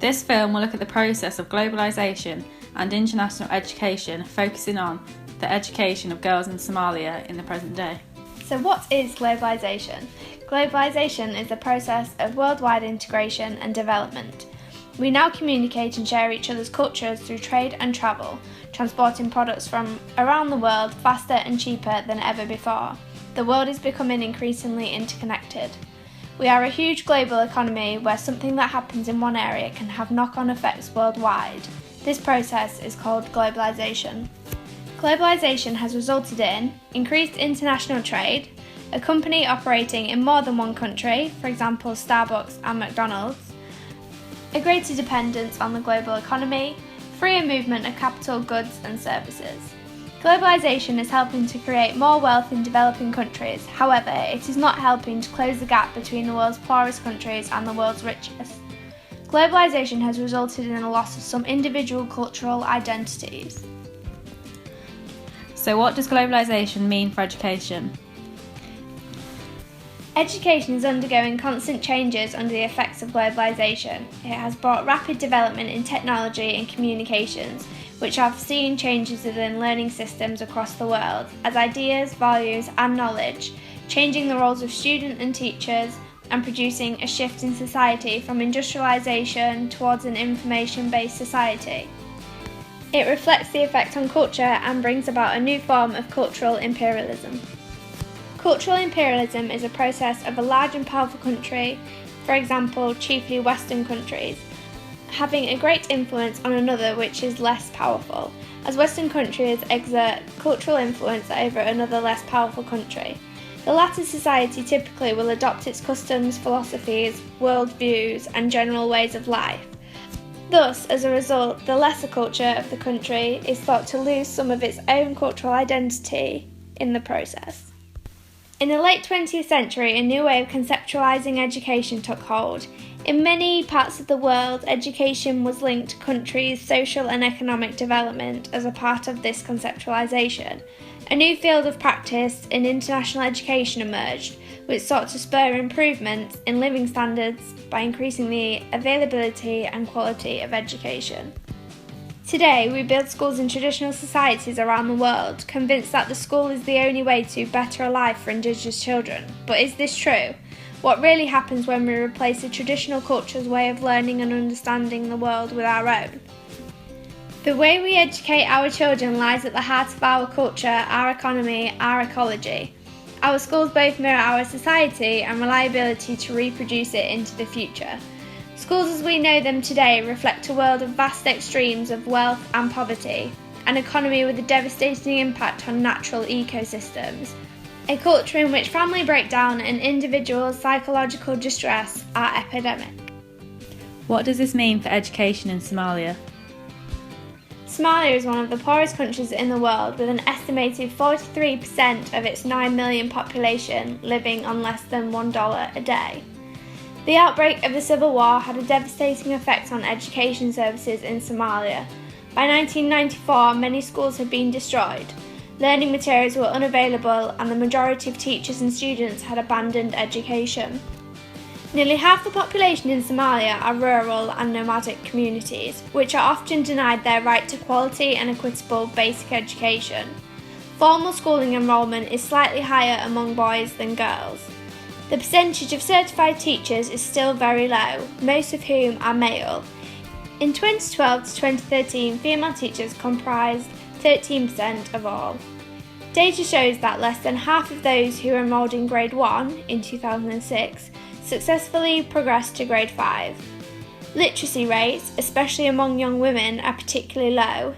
This film will look at the process of globalisation and international education, focusing on the education of girls in Somalia in the present day. So what is globalisation? Globalisation is the process of worldwide integration and development. We now communicate and share each other's cultures through trade and travel, transporting products from around the world faster and cheaper than ever before. The world is becoming increasingly interconnected. We are a huge global economy where something that happens in one area can have knock-on effects worldwide. This process is called globalisation. Globalisation has resulted in increased international trade, a company operating in more than one country, for example Starbucks and McDonald's, a greater dependence on the global economy, freer movement of capital, goods and services. Globalisation is helping to create more wealth in developing countries, however, it is not helping to close the gap between the world's poorest countries and the world's richest. Globalisation has resulted in a loss of some individual cultural identities. So what does globalisation mean for education? Education is undergoing constant changes under the effects of globalisation. It has brought rapid development in technology and communications, which have seen changes within learning systems across the world, as ideas, values and knowledge, changing the roles of student and teachers and producing a shift in society from industrialisation towards an information-based society. It reflects the effect on culture and brings about a new form of cultural imperialism. Cultural imperialism is a process of a large and powerful country, for example chiefly Western countries, having a great influence on another which is less powerful, as Western countries exert cultural influence over another less powerful country. The latter society typically will adopt its customs, philosophies, worldviews and general ways of life. Thus, as a result, the lesser culture of the country is thought to lose some of its own cultural identity in the process. In the late 20th century, a new way of conceptualising education took hold. In many parts of the world, education was linked to countries' social and economic development as a part of this conceptualisation. A new field of practice in international education emerged, which sought to spur improvements in living standards by increasing the availability and quality of education. Today, we build schools in traditional societies around the world, convinced that the school is the only way to better a life for Indigenous children. But is this true? What really happens when we replace a traditional culture's way of learning and understanding the world with our own? The way we educate our children lies at the heart of our culture, our economy, our ecology. Our schools both mirror our society and reliability to reproduce it into the future. Schools as we know them today reflect a world of vast extremes of wealth and poverty, an economy with a devastating impact on natural ecosystems, a culture in which family breakdown and individual psychological distress are epidemic. What does this mean for education in Somalia? Somalia is one of the poorest countries in the world, with an estimated 43% of its 9 million population living on less than $1 a day. The outbreak of the civil war had a devastating effect on education services in Somalia. By 1994, many schools had been destroyed. Learning materials were unavailable and the majority of teachers and students had abandoned education. Nearly half the population in Somalia are rural and nomadic communities, which are often denied their right to quality and equitable basic education. Formal schooling enrolment is slightly higher among boys than girls. The percentage of certified teachers is still very low, most of whom are male. In 2012 to 2013, female teachers comprised 13% of all. Data shows that less than half of those who enrolled in grade 1 in 2006 successfully progressed to grade 5. Literacy rates, especially among young women, are particularly low.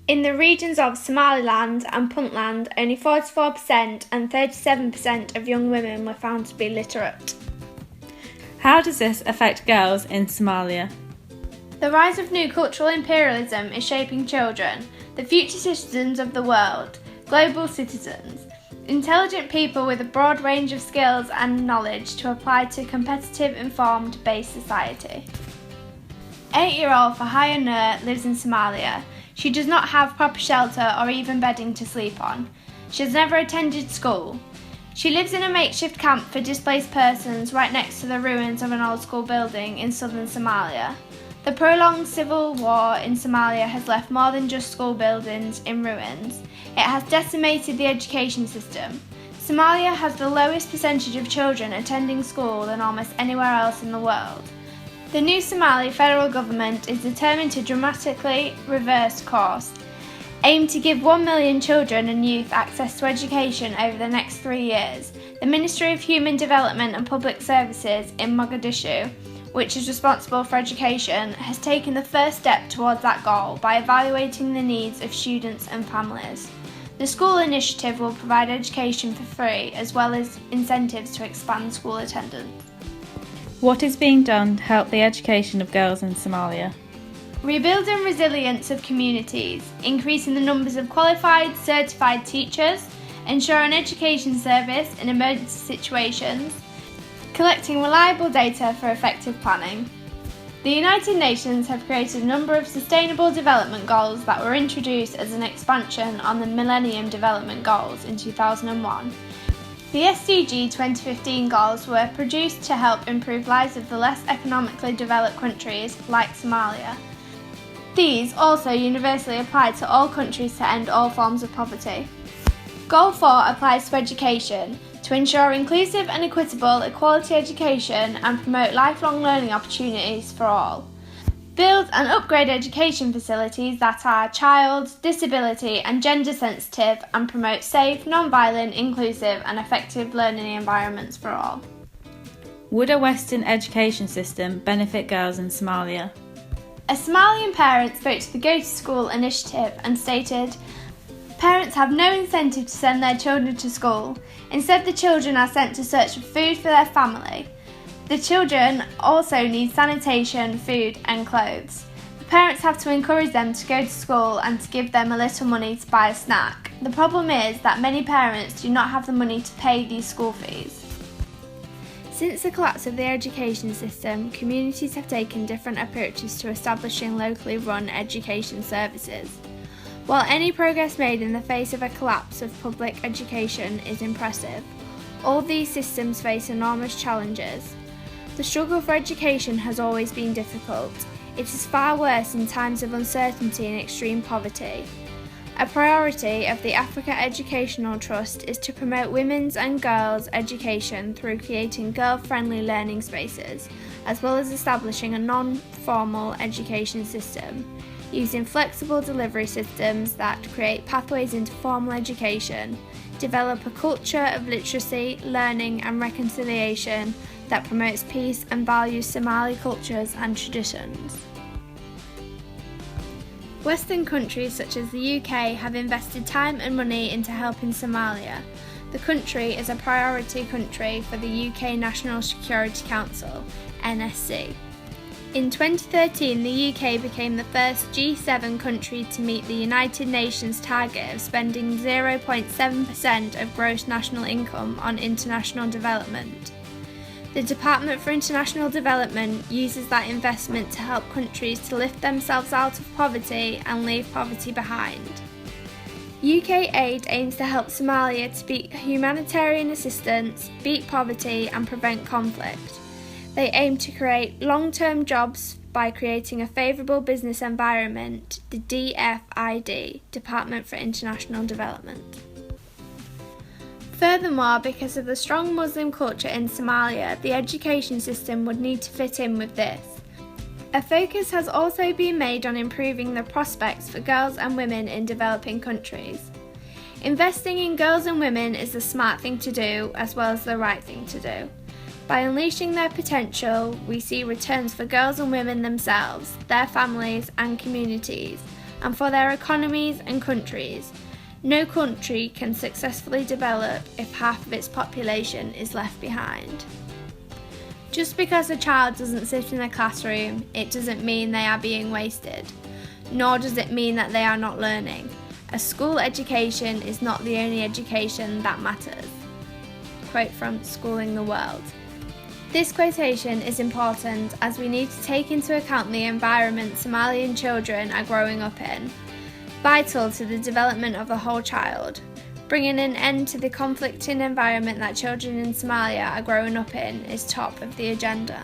In the regions of Somaliland and Puntland, only 44% and 37% of young women were found to be literate. How does this affect girls in Somalia? The rise of new cultural imperialism is shaping children, the future citizens of the world, global citizens, intelligent people with a broad range of skills and knowledge to apply to competitive, informed-based society. 8-year-old Fahaya Nur lives in Somalia. She does not have proper shelter or even bedding to sleep on. She has never attended school. She lives in a makeshift camp for displaced persons right next to the ruins of an old school building in southern Somalia. The prolonged civil war in Somalia has left more than just school buildings in ruins. It has decimated the education system. Somalia has the lowest percentage of children attending school than almost anywhere else in the world. The new Somali federal government is determined to dramatically reverse course, aim to give 1 million children and youth access to education over the next 3 years. The Ministry of Human Development and Public Services in Mogadishu, which is responsible for education, has taken the first step towards that goal by evaluating the needs of students and families. The school initiative will provide education for free, as well as incentives to expand school attendance. What is being done to help the education of girls in Somalia? Rebuilding resilience of communities, increasing the numbers of qualified, certified teachers, ensuring education service in emergency situations, collecting reliable data for effective planning. The United Nations have created a number of Sustainable Development Goals that were introduced as an expansion on the Millennium Development Goals in 2001. The SDG 2015 goals were produced to help improve lives of the less economically developed countries like Somalia. These also universally apply to all countries to end all forms of poverty. Goal 4 applies to education, to ensure inclusive and equitable equality education and promote lifelong learning opportunities for all. Build and upgrade education facilities that are child, disability and gender sensitive and promote safe, non-violent, inclusive and effective learning environments for all. Would a Western education system benefit girls in Somalia? A Somalian parent spoke to the Go to School initiative and stated, "Parents have no incentive to send their children to school. Instead, the children are sent to search for food for their family. The children also need sanitation, food and clothes. The parents have to encourage them to go to school and to give them a little money to buy a snack. The problem is that many parents do not have the money to pay these school fees." Since the collapse of the education system, communities have taken different approaches to establishing locally run education services. While any progress made in the face of a collapse of public education is impressive, all these systems face enormous challenges. The struggle for education has always been difficult. It is far worse in times of uncertainty and extreme poverty. A priority of the Africa Educational Trust is to promote women's and girls' education through creating girl-friendly learning spaces, as well as establishing a non-formal education system, using flexible delivery systems that create pathways into formal education, develop a culture of literacy, learning and reconciliation that promotes peace and values Somali cultures and traditions. Western countries such as the UK have invested time and money into helping Somalia. The country is a priority country for the UK National Security Council, NSC. In 2013, the UK became the first G7 country to meet the United Nations target of spending 0.7% of gross national income on international development. The Department for International Development uses that investment to help countries to lift themselves out of poverty and leave poverty behind. UK aid aims to help Somalia to beat humanitarian assistance, beat poverty and prevent conflict. They aim to create long-term jobs by creating a favourable business environment, the DFID, Department for International Development. Furthermore, because of the strong Muslim culture in Somalia, the education system would need to fit in with this. A focus has also been made on improving the prospects for girls and women in developing countries. Investing in girls and women is the smart thing to do as well as the right thing to do. By unleashing their potential, we see returns for girls and women themselves, their families and communities, and for their economies and countries. No country can successfully develop if half of its population is left behind. Just because a child doesn't sit in a classroom, it doesn't mean they are being wasted, nor does it mean that they are not learning. A school education is not the only education that matters. Quote from Schooling the World. This quotation is important as we need to take into account the environment Somalian children are growing up in, vital to the development of the whole child. Bringing an end to the conflicting environment that children in Somalia are growing up in is top of the agenda.